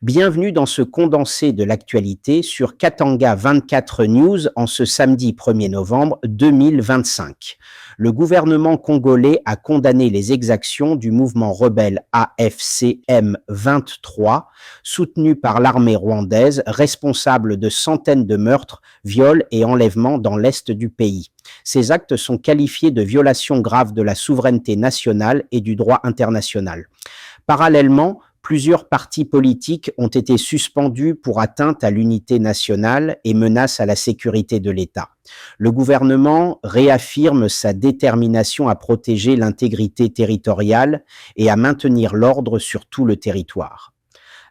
Bienvenue dans ce condensé de l'actualité sur Katanga 24 News en ce samedi 1er novembre 2025. Le gouvernement congolais a condamné les exactions du mouvement rebelle AFC M23, soutenu par l'armée rwandaise, responsable de centaines de meurtres, viols et enlèvements dans l'est du pays. Ces actes sont qualifiés de violations graves de la souveraineté nationale et du droit international. Parallèlement, plusieurs partis politiques ont été suspendus pour atteinte à l'unité nationale et menace à la sécurité de l'État. Le gouvernement réaffirme sa détermination à protéger l'intégrité territoriale et à maintenir l'ordre sur tout le territoire.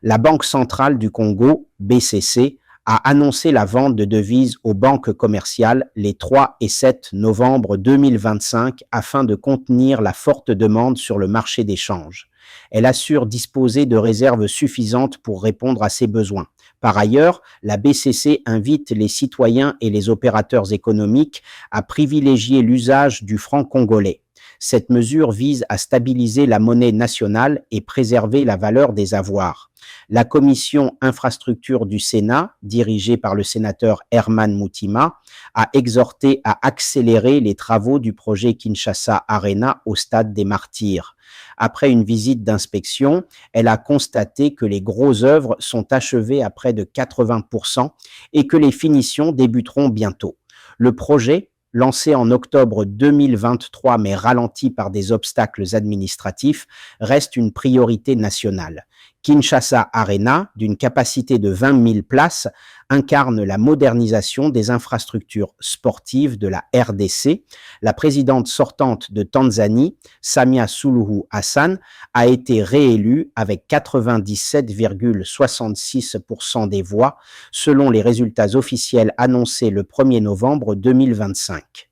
La Banque centrale du Congo, BCC, a annoncé la vente de devises aux banques commerciales les 3 et 7 novembre 2025 afin de contenir la forte demande sur le marché des changes. Elle assure disposer de réserves suffisantes pour répondre à ses besoins. Par ailleurs, la BCC invite les citoyens et les opérateurs économiques à privilégier l'usage du franc congolais. Cette mesure vise à stabiliser la monnaie nationale et préserver la valeur des avoirs. La commission infrastructure du Sénat, dirigée par le sénateur Herman Moutima, a exhorté à accélérer les travaux du projet Kinshasa Arena au stade des Martyrs. Après une visite d'inspection, elle a constaté que les grosses œuvres sont achevées à près de 80% et que les finitions débuteront bientôt. Le projet, lancé en octobre 2023 mais ralenti par des obstacles administratifs, reste une priorité nationale. Kinshasa Arena, d'une capacité de 20 000 places, incarne la modernisation des infrastructures sportives de la RDC. La présidente sortante de Tanzanie, Samia Suluhu Hassan, a été réélue avec 97,66% des voix, selon les résultats officiels annoncés le 1er novembre 2025.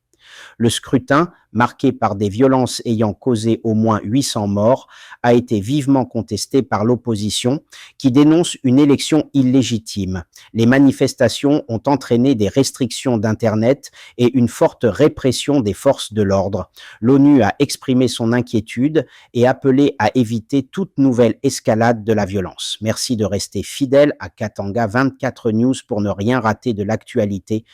Le scrutin, marqué par des violences ayant causé au moins 800 morts, a été vivement contesté par l'opposition qui dénonce une élection illégitime. Les manifestations ont entraîné des restrictions d'Internet et une forte répression des forces de l'ordre. L'ONU a exprimé son inquiétude et appelé à éviter toute nouvelle escalade de la violence. Merci de rester fidèle à Katanga 24 News pour ne rien rater de l'actualité.